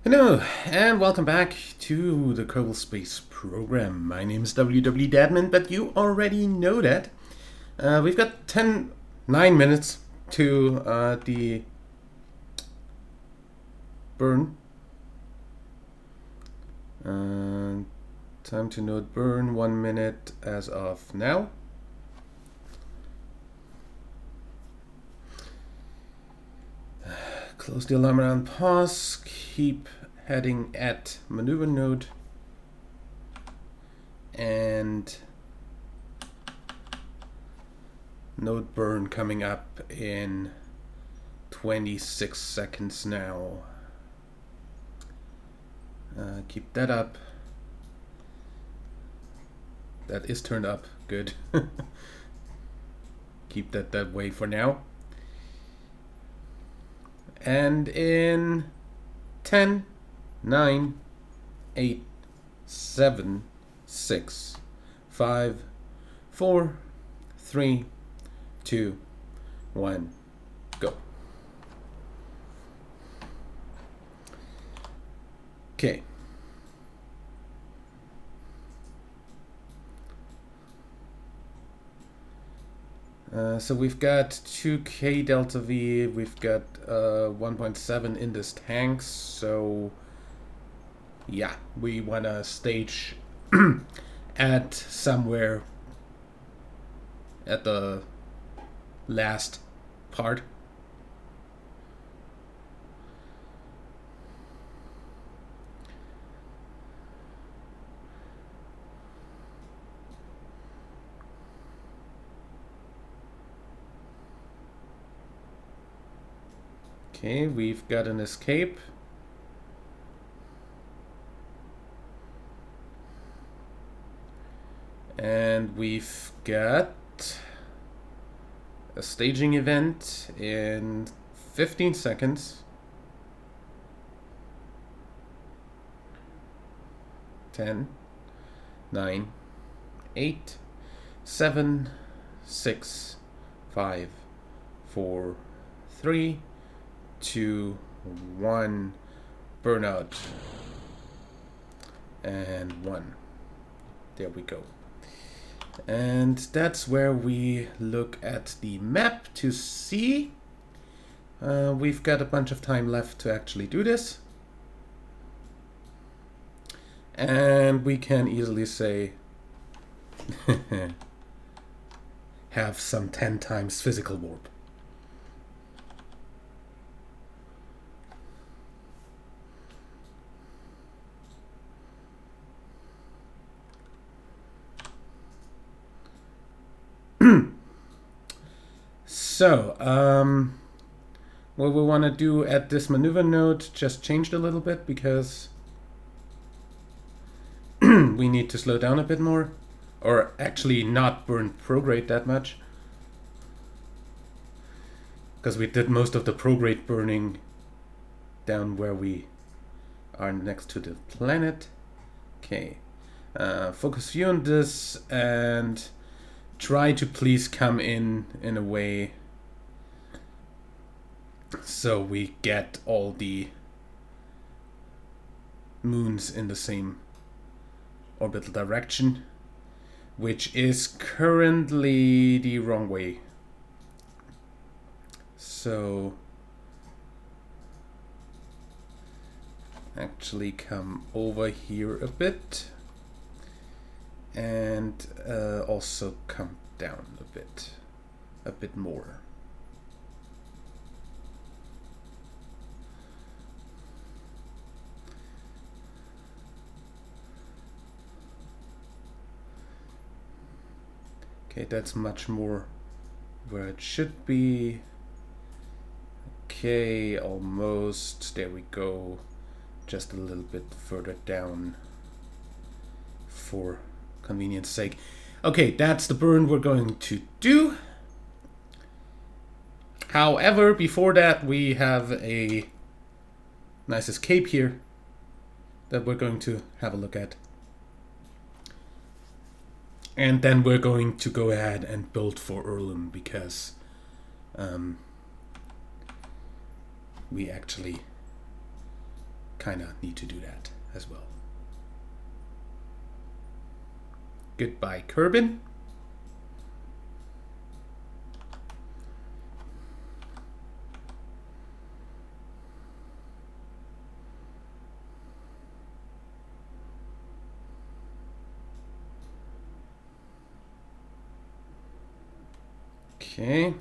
Hello, and welcome back to the Kerbal Space Program. My name is WW but you already know that. We've got 9 minutes to the burn. Time to note burn, 1 minute as of now. Close the alarm around pause, keep heading at maneuver node, and node burn coming up in 26 seconds now. Keep that up. That is turned up. Good. Keep that way for now. And in 10, 9, 8, 7, 6, 5, 4, 3, 2, 1, go. Okay. So we've got 2k delta V, we've got 1.7 in this tank, so yeah, we want to stage at somewhere at the last part. Okay, we've got an escape. And we've got a staging event in 15 seconds. 10, 9, 8, 7, 6, 5, 4, 3, 2, 1, burnout, and 1. There we go. And that's where we look at the map to see. We've got a bunch of time left to actually do this. And we can easily say have some 10 times physical warp. So, what we want to do at this maneuver node just changed a little bit because we need to slow down a bit more, or actually not burn prograde that much, because we did most of the prograde burning down where we are next to the planet. Okay, focus view on this and try to please come in a way so we get all the moons in the same orbital direction, which is currently the wrong way. So actually come over here a bit and also come down a bit more. Okay, that's much more where it should be. Okay, almost. There we go. Just a little bit further down for convenience sake. Okay, that's the burn we're going to do. However, before that, we have a nice escape here that we're going to have a look at. And then we're going to go ahead and build for Urlum because we actually kind of need to do that as well. Goodbye, Kerbal. Okay.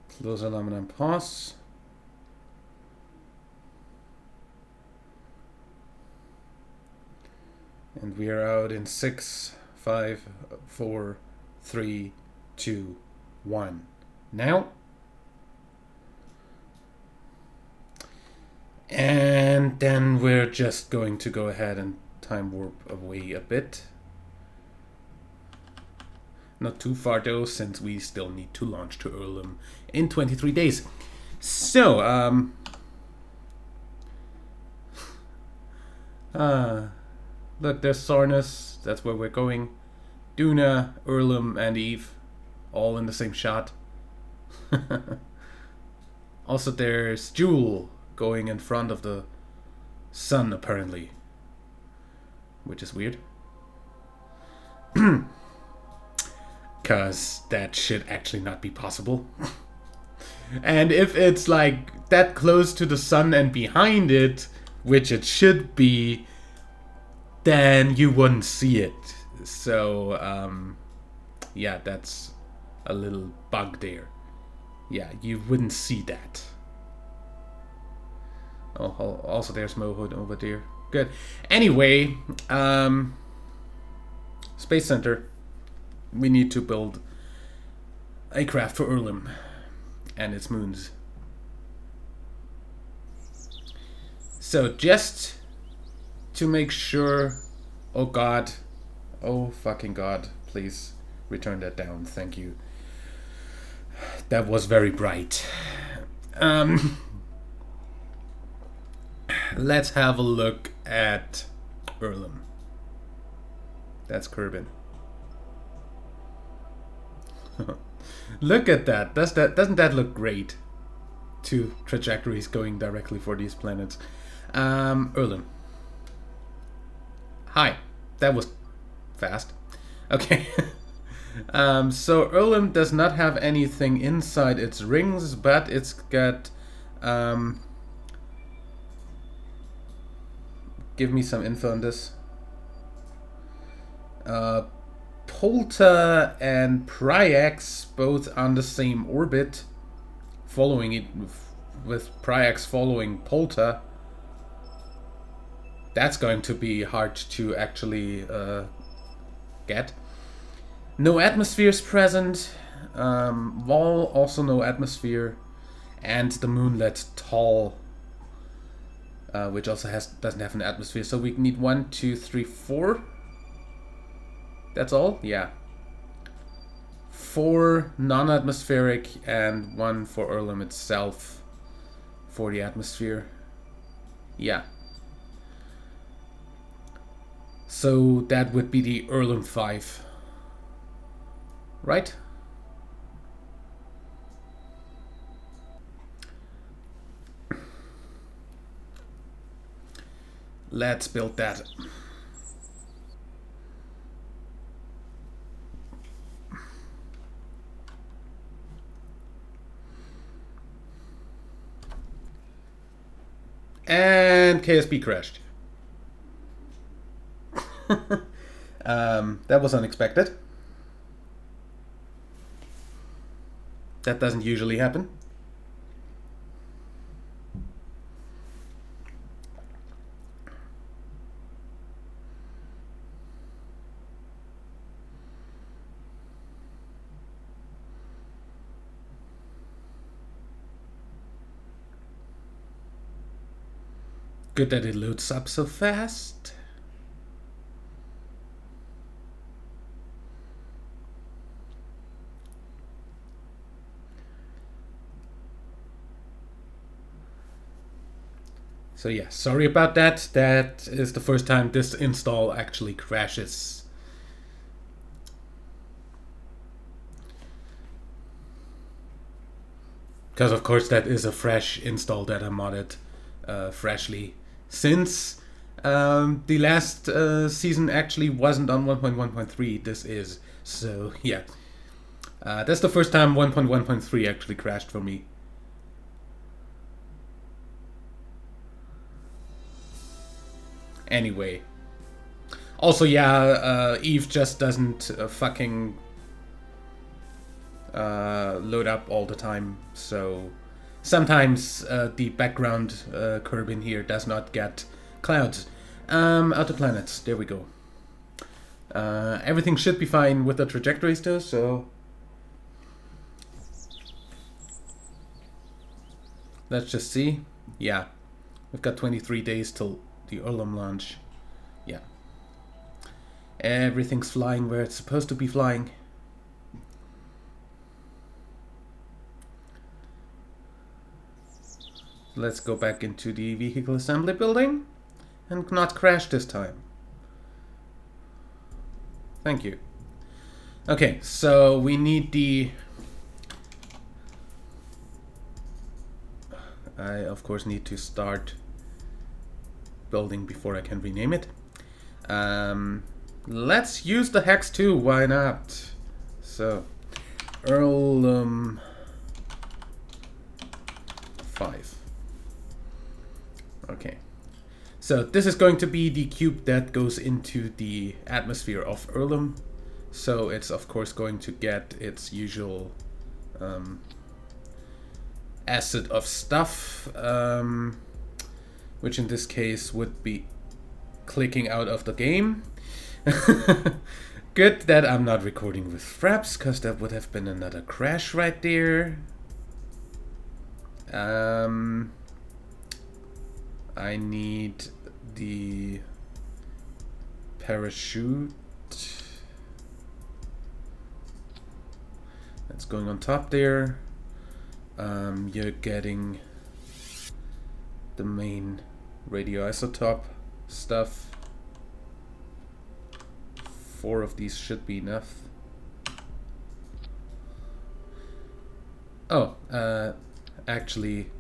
Close aluminum pause. And we are out in 6, 5, 4, 3, 2, 1. Now. And then we're just going to go ahead and time warp away a bit. Not too far though, since we still need to launch to Urlum in 23 days. So, look, there's Sarnus, that's where we're going. Duna, Urlum, and Eve, all in the same shot. Also, there's Jewel going in front of the sun, apparently. Which is weird. Because that should actually not be possible. And if it's like that close to the sun and behind it, which it should be, then you wouldn't see it. So, yeah, that's a little bug there. Yeah, you wouldn't see that. Oh, also there's Mohud over there. Good. Anyway, Space Center. We need to build a craft for Urlum and its moons. So just to make sure... Oh god. Oh fucking god. Please return that down. Thank you. That was very bright. Let's have a look at Urlum. That's Kerbal. Look at that. Doesn't that look great? Two trajectories going directly for these planets. Urlum. Hi. That was fast. Okay. So Urlum does not have anything inside its rings, but it's got give me some info on this. Polta and Pryax both on the same orbit, following it with Pryax following Polta. That's going to be hard to actually get. No atmospheres present. Vol also no atmosphere, and the moonlet Tall, which also doesn't have an atmosphere. So we need 1, 2, 3, 4. That's all? Yeah. 4 non-atmospheric and 1 for Urlum itself for the atmosphere. Yeah. So that would be the Urlum 5. Right? Let's build that. And KSP crashed. That was unexpected. That doesn't usually happen. Good that it loads up so fast. So yeah, sorry about that. That is the first time this install actually crashes. Because of course that is a fresh install that I modded freshly, since the last season actually wasn't on 1.1.3. This is, so yeah. That's the first time 1.1.3 actually crashed for me. Anyway. Also, yeah, Eve just doesn't fucking load up all the time, so sometimes the background curve in here does not get clouds. Outer planets, there we go. Everything should be fine with the trajectories though, so let's just see. Yeah, we've got 23 days till the Urlum launch. Yeah. Everything's flying where it's supposed to be flying. Let's go back into the vehicle assembly building and not crash this time. Thank you. Okay, so we need the... I of course need to start building before I can rename it. Let's use the hex too, why not? So, Urlum 5. Okay. So this is going to be the cube that goes into the atmosphere of Urlum. So it's of course going to get its usual acid of stuff, which in this case would be clicking out of the game. Good that I'm not recording with fraps, because that would have been another crash right there. I need the parachute. That's going on top there. You're getting the main radioisotope stuff. 4 of these should be enough. Oh, actually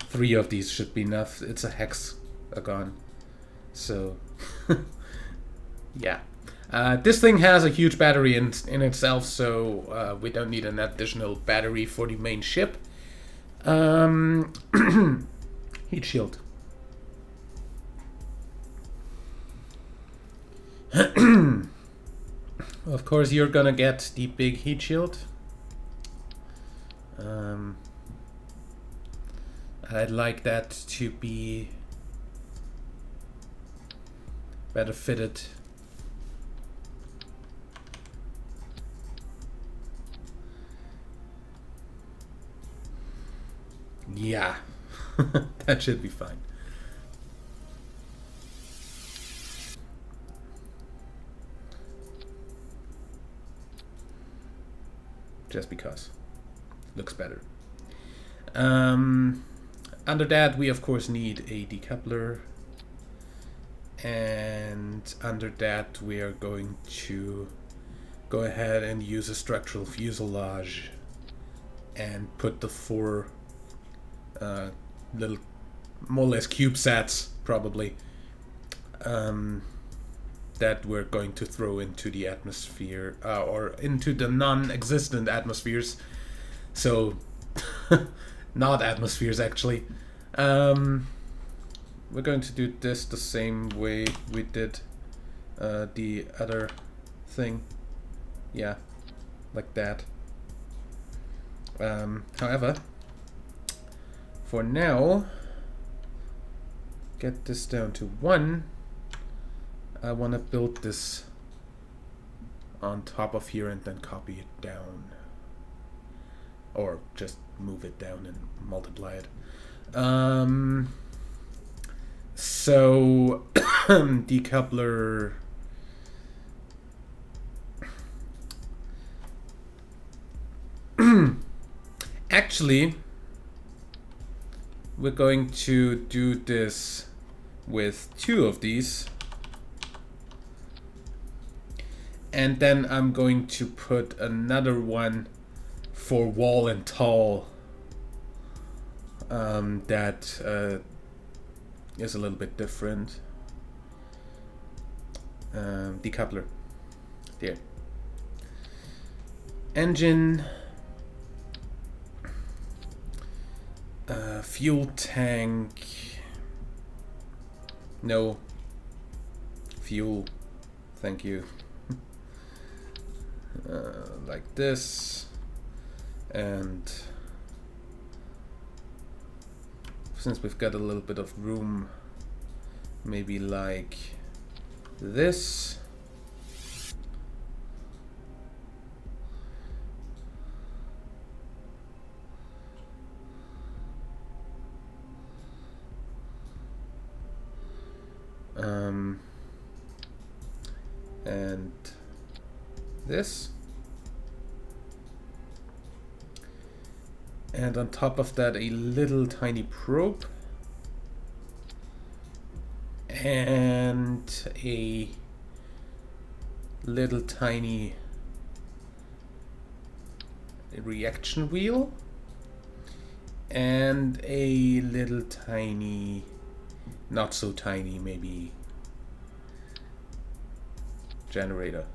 3 of these should be enough. It's a hexagon. So yeah. This thing has a huge battery in itself, so we don't need an additional battery for the main ship. Heat shield. Of course you're gonna get the big heat shield. I'd like that to be better fitted. Yeah, that should be fine. Just because. Looks better. Under that, we of course need a decoupler. And under that, we are going to go ahead and use a structural fuselage and put the 4 little, more or less CubeSats, probably, that we're going to throw into the atmosphere, or into the non-existent atmospheres. So, not atmospheres, actually. We're going to do this the same way we did the other thing. Yeah, like that. However, for now, get this down to 1. I want to build this on top of here and then copy it down. Or just move it down and multiply it. So, decoupler... Actually, we're going to do this with 2 of these. And then I'm going to put another one for wall and tall that is a little bit different. Decoupler. There. Engine. Fuel tank. No. Fuel. Thank you. Like this. And since we've got a little bit of room, maybe like this. And this. And on top of that, a little tiny probe. And a little tiny reaction wheel. And a little tiny, not so tiny, maybe, generator.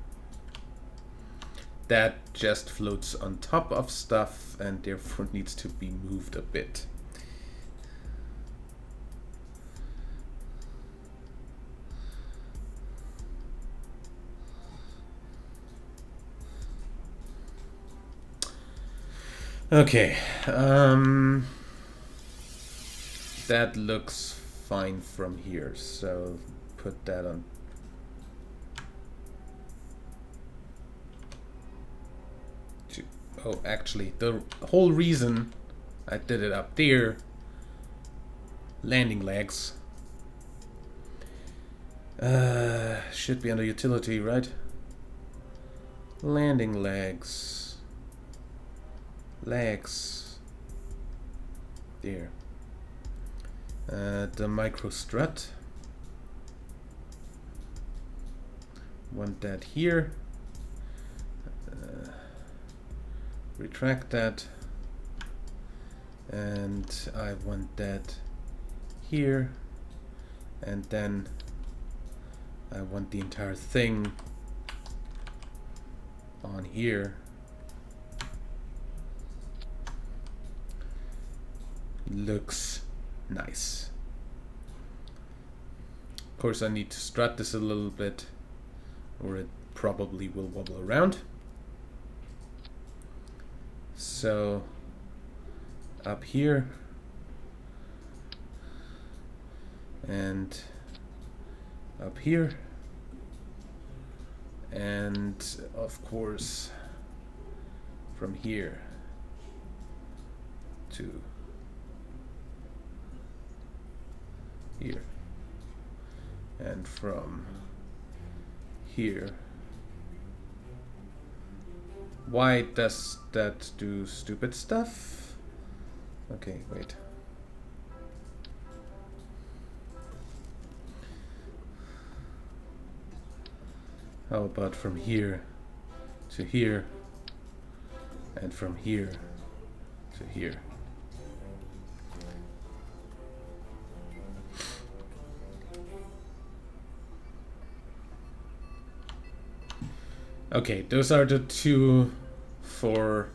That just floats on top of stuff and therefore needs to be moved a bit. Okay, that looks fine from here, so put that on. Oh, actually, the whole reason I did it up there, landing legs, should be under utility, right? Landing legs, legs, there. The micro strut, want that here. Retract that, and I want that here, and then I want the entire thing on here. Looks nice. Of course, I need to strut this a little bit, or it probably will wobble around. So up here and up here, and of course from here to here, and from here. Why does that do stupid stuff? Okay, wait. How about from here to here, and from here to here? Okay, those are the two for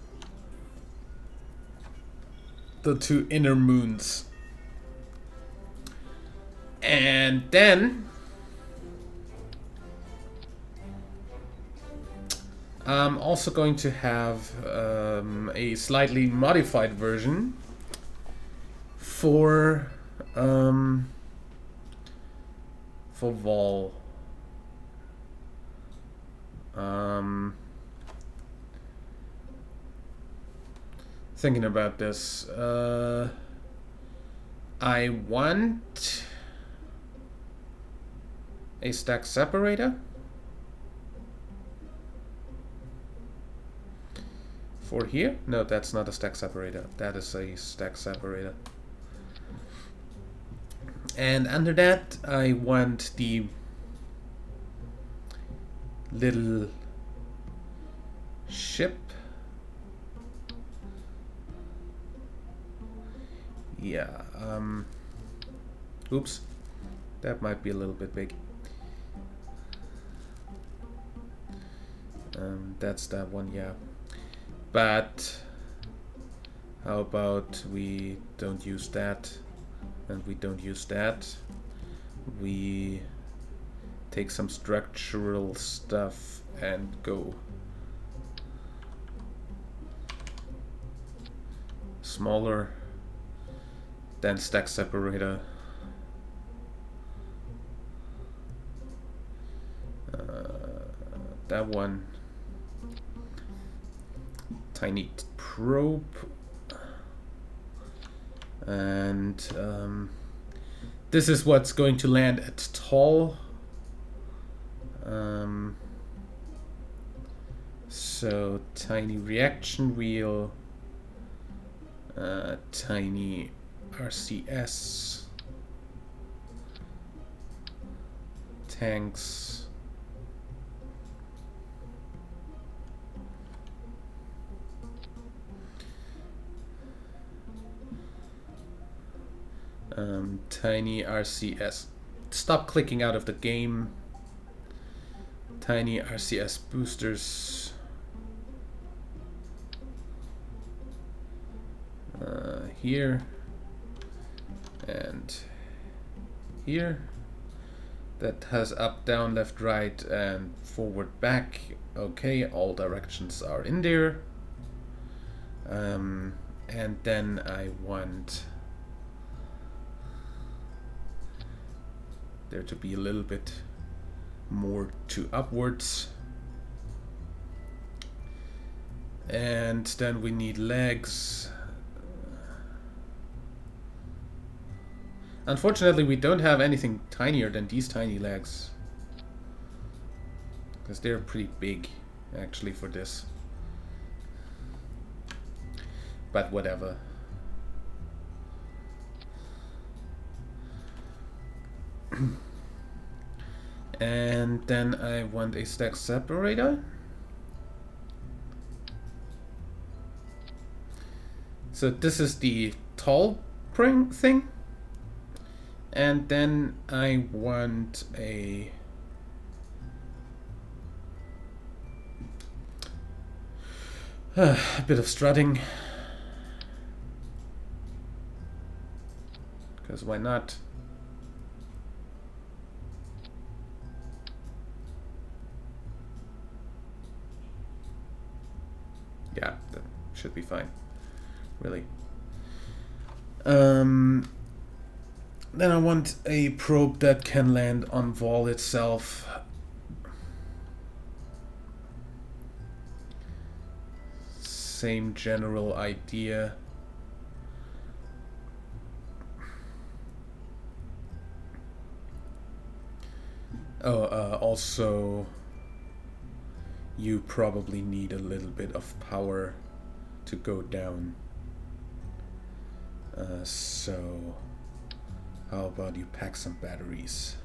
the two inner moons. And then I'm also going to have a slightly modified version for Vol. Thinking about this, I want a stack separator for here. No, that's not a stack separator. That is a stack separator. And under that, I want the little ship. Yeah, oops, that might be a little bit big. That's that one, yeah. But how about we don't use that, and we don't use that. We take some structural stuff and go smaller than stack separator. That one. Tiny probe. And this is what's going to land at tall. So tiny reaction wheel, tiny RCS, tanks, tiny RCS. Stop clicking out of the game. Tiny RCS boosters. Here and here. That has up, down, left, right, and forward, back. Okay, all directions are in there. And then I want there to be a little bit more to upwards. And then we need legs. Unfortunately, we don't have anything tinier than these tiny legs, because they're pretty big actually for this. But whatever. And then I want a stack separator. So this is the tall thing. And then I want a bit of strutting. Because why not? Yeah, that should be fine. Really. Then I want a probe that can land on Vol itself. Same general idea. Oh, also, you probably need a little bit of power to go down. So how about you pack some batteries?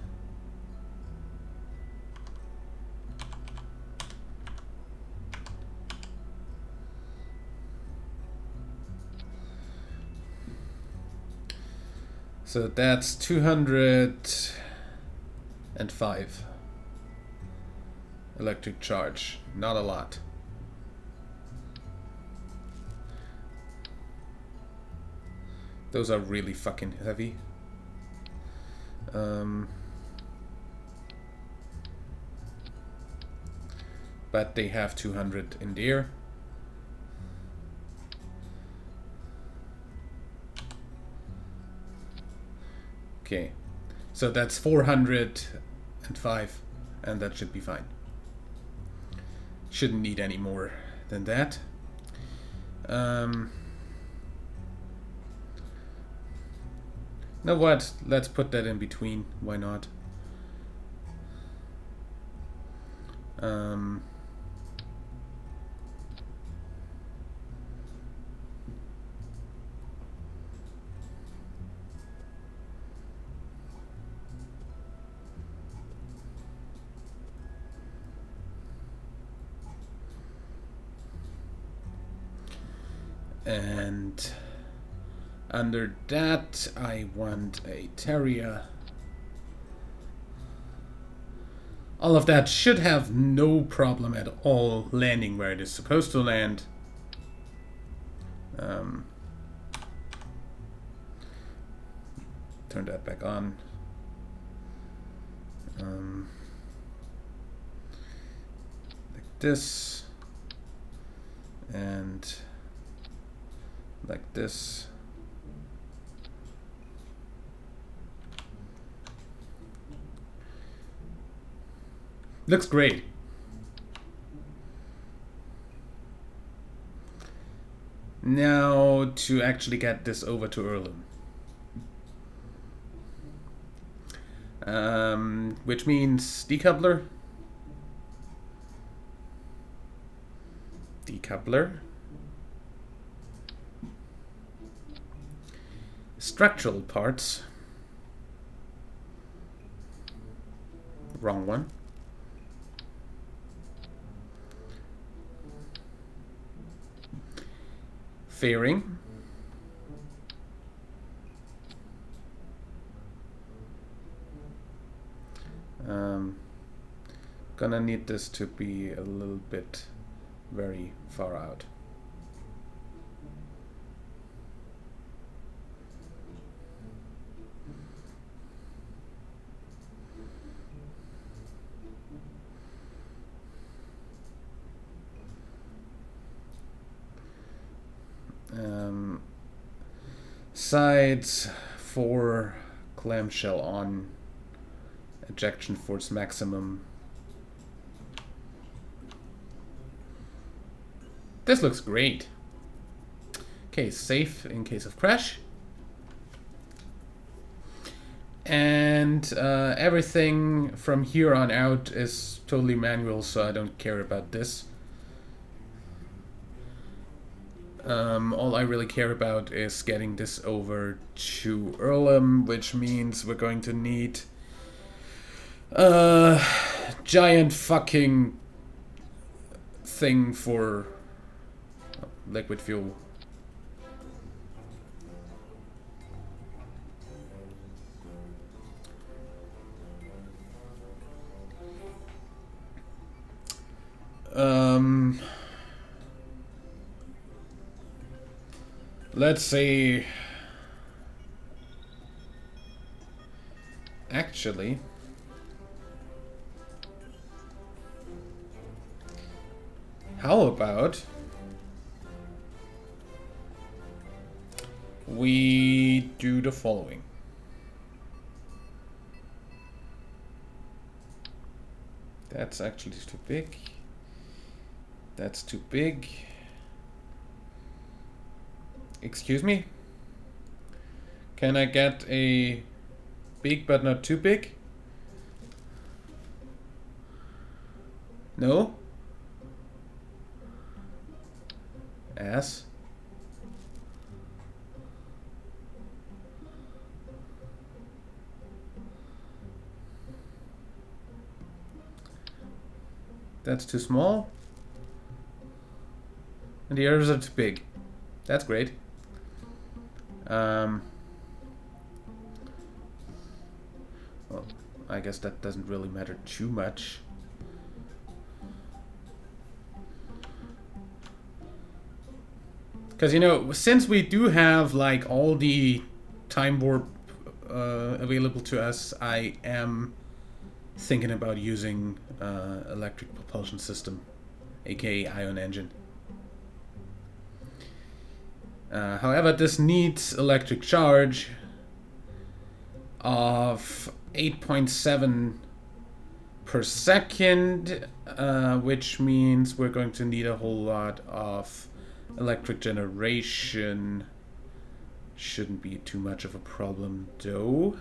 So that's 205 electric charge. Not a lot. Those are really fucking heavy. But they have 200 in there. Okay, so that's 405, and that should be fine. Shouldn't need any more than that. Know what? Let's put that in between. Why not? And under that, I want a terrier. All of that should have no problem at all landing where it is supposed to land. Turn that back on. Like this. And like this. Looks great. Now to actually get this over to Urlum. Which means decoupler. Decoupler. Structural parts. Wrong one. Fairing. Gonna need this to be a little bit very far out. Sides for clamshell on, ejection force maximum. This looks great. Okay, safe in case of crash. And everything from here on out is totally manual, so I don't care about this. All I really care about is getting this over to Urlum, which means we're going to need a giant fucking thing for liquid fuel. Let's say, actually, how about we do the following. That's actually too big. That's too big. Excuse me? Can I get a big but not too big? No? Ass? That's too small. And the others are too big. That's great. Well, I guess that doesn't really matter too much. Because, you know, since we do have, like, all the time warp available to us, I am thinking about using electric propulsion system, aka ion engine. However, this needs electric charge of 8.7 per second, which means we're going to need a whole lot of electric generation. Shouldn't be too much of a problem though.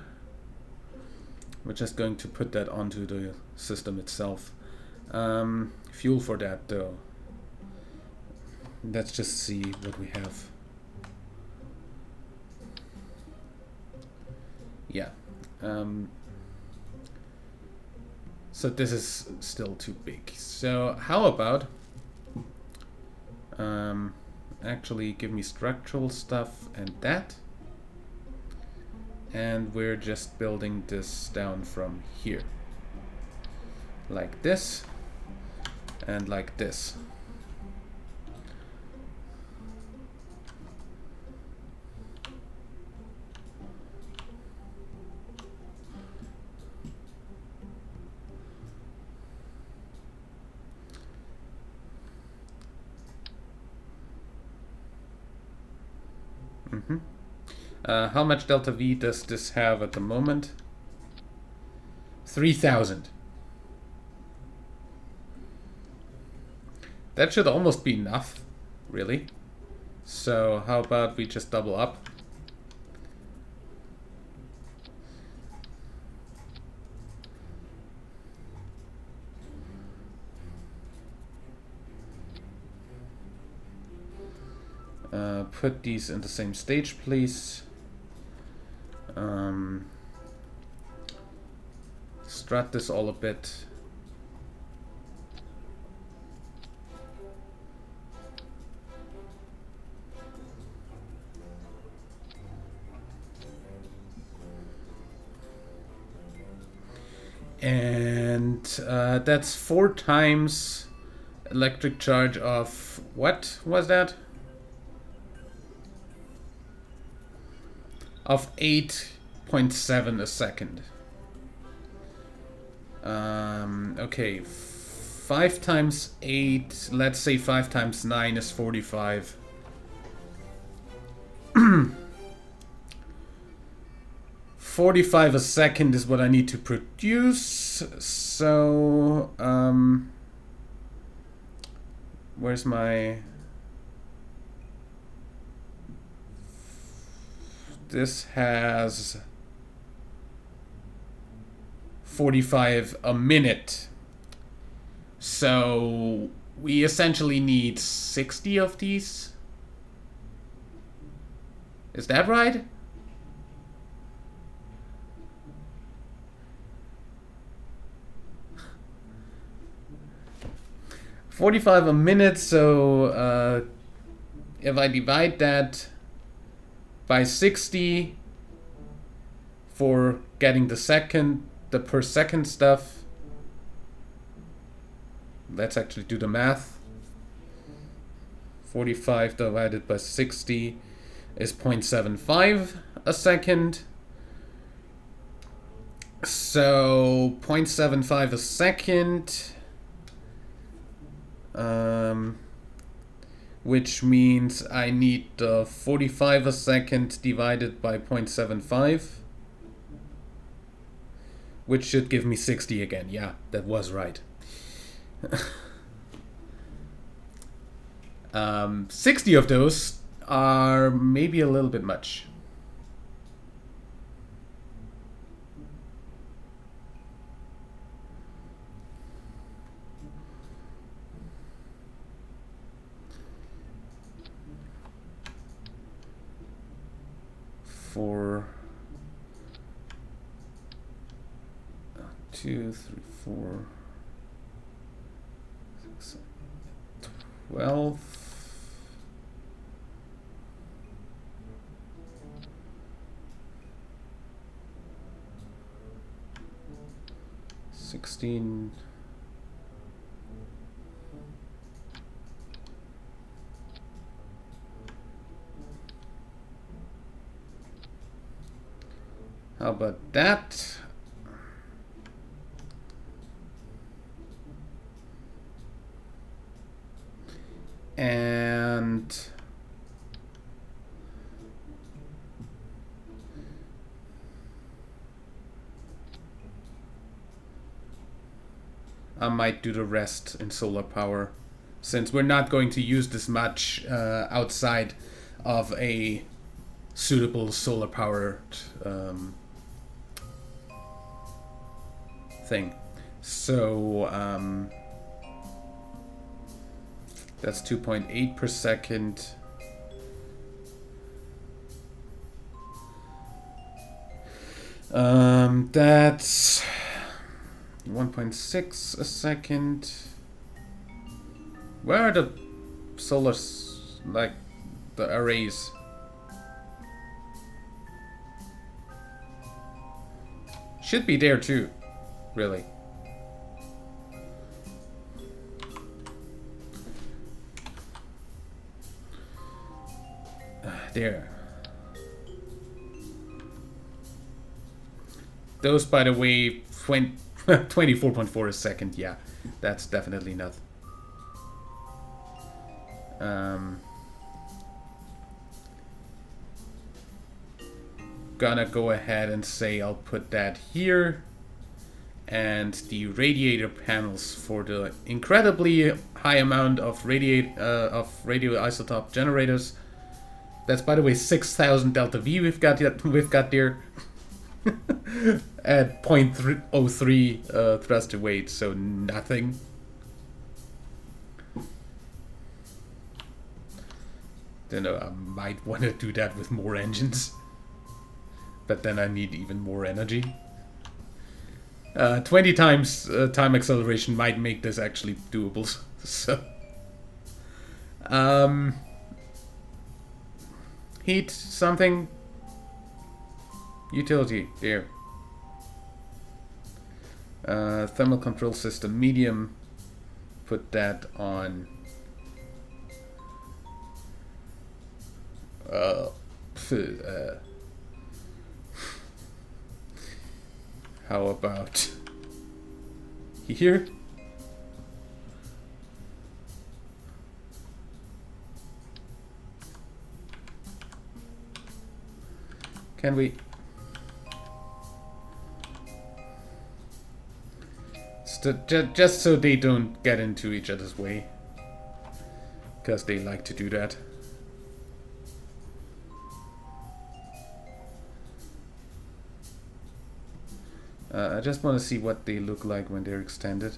We're just going to put that onto the system itself. Fuel for that though. Let's just see what we have. Yeah. So this is still too big. So how about actually give me structural stuff and that. And we're just building this down from here. Like this. And like this. How much delta V does this have at the moment? 3,000. That should almost be enough, really. So how about we just double up? Put these in the same stage, please. Strut this all a bit. And that's 4 times electric charge of, what was that? Of 8.7 a second. Okay, 5 times 8, let's say 5 times 9 is 45. 45 a second is what I need to produce. So, where's my... This has 45 a minute. So we essentially need 60 of these. Is that right? $45 a minute, so if I divide that by 60 for getting the per second stuff. Let's actually do the math. 45 divided by 60 is 0.75 a second. So 0.75 a second, which means I need 45 a second divided by 0.75, which should give me 60 again. Yeah, that was right. 60 of those are maybe a little bit much. For 2, 3, 4, 6, 12. 16. How about that? And I might do the rest in solar power, since we're not going to use this much outside of a suitable solar powered thing. So that's 2.8 per second. That's 1.6 a second. Where are the solar, like, the arrays. Should be there too, really. There. Those, by the way, 24.4 a second. Yeah, that's definitely not. Gonna go ahead and say I'll put that here, and the radiator panels for the incredibly high amount of radioisotope generators. That's, by the way, 6,000 delta V we've got there. At 0.03 thrust to weight, so nothing. Don't know, I might want to do that with more engines, but then I need even more energy. 20 times time acceleration might make this actually doable. So, heat something. Utility, there. Thermal control system, medium. Put that on. How about here? Can we? Just so they don't get into each other's way, because they like to do that. I just want to see what they look like when they're extended.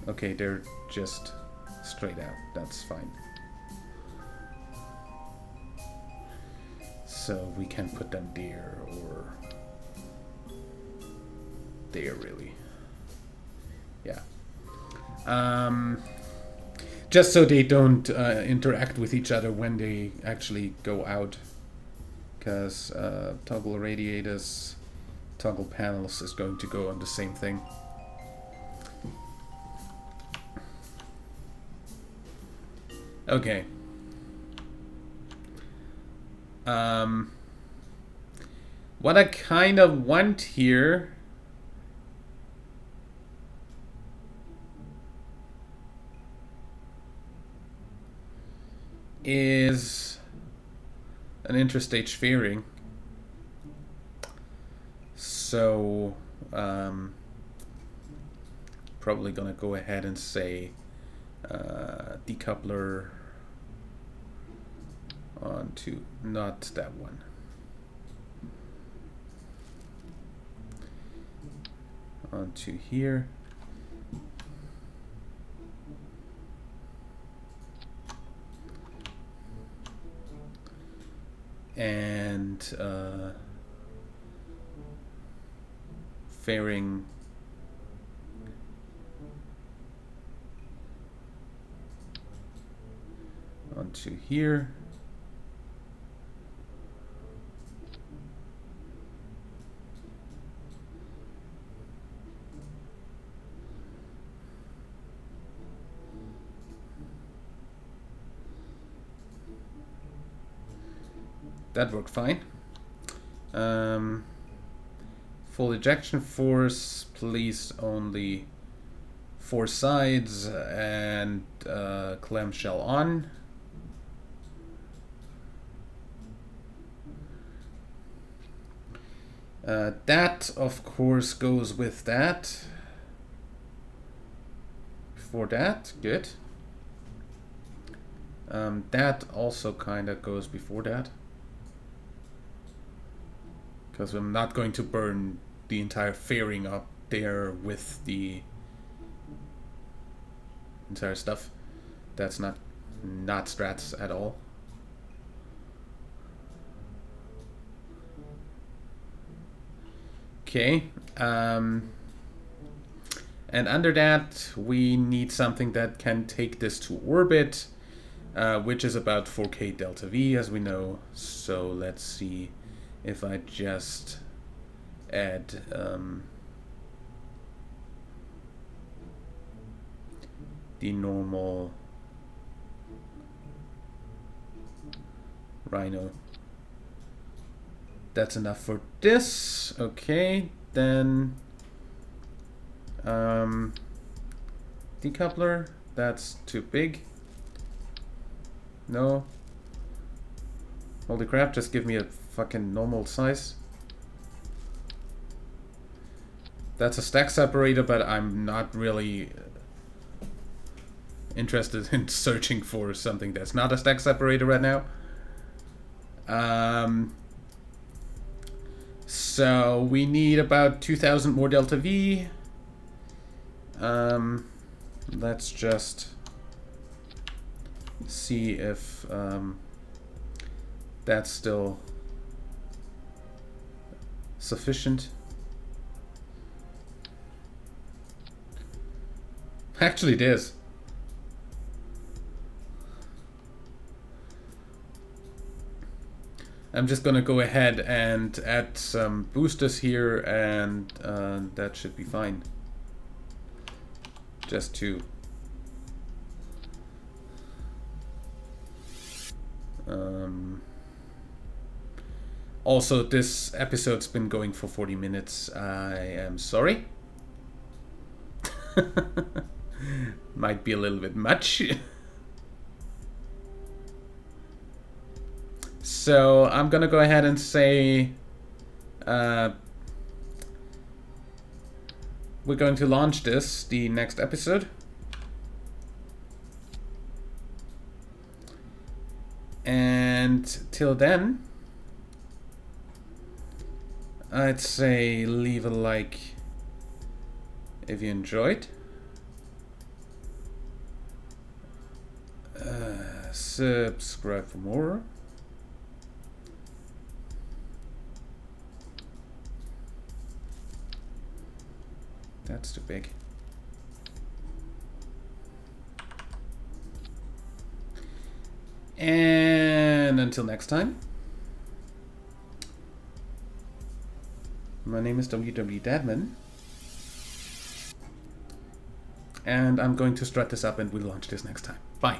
Okay, they're just straight out. That's fine. So we can put them there or there, really. Yeah. Just so they don't interact with each other when they actually go out. Because toggle radiators, toggle panels is going to go on the same thing. Okay. What I kind of want here is an interstage fairing. So probably gonna go ahead and say decoupler onto not that one. Onto here. And fairing onto here. That worked fine. Full ejection force, please only 4 sides and clamshell on. That, of course, goes with that. For that, good. That also kind of goes before that. Because I'm not going to burn the entire fairing up there with the entire stuff. That's not strats at all. Okay. And under that, we need something that can take this to orbit, which is about 4K delta V, as we know. So let's see if I just add the normal Rhino. That's enough for this. Okay, then decoupler, that's too big. No. Holy crap, just give me a fucking normal size. That's a stack separator, but I'm not really interested in searching for something that's not a stack separator right now. So we need about 2000 more delta V. Let's just see if that's still sufficient. Actually, it is. I'm just gonna go ahead and add some boosters here, and that should be fine. Just two. Also, this episode's been going for 40 minutes. I am sorry. Might be a little bit much. So I'm gonna go ahead and say we're going to launch this the next episode. And till then, I'd say leave a like if you enjoyed. Subscribe for more. That's too big. And until next time, my name is WW Dadman, and I'm going to strut this up and we'll launch this next time. Bye.